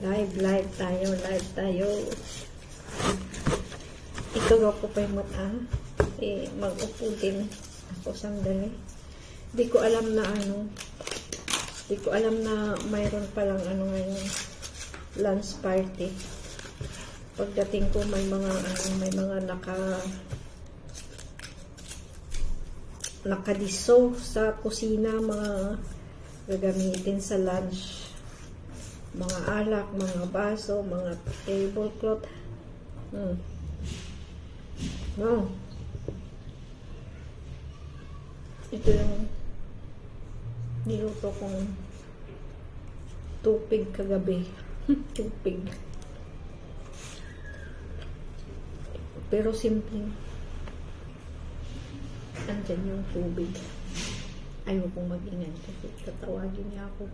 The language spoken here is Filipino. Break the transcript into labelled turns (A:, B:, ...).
A: Live tayo. Ito ko pa yung mata. Mag-upo din ako sandali. Di ko alam na mayroon palang ngayon, lunch party. Pagdating ko may mga nakadiso sa kusina, mga gagamitin sa lunch. Mga alak, mga baso, mga tablecloth. No. Ito yung niluto kong tupig kagabi. Tupig. Pero simple. Andyan yung tubig. Ayaw kong mag-ingay kasi tatawagin niya ako.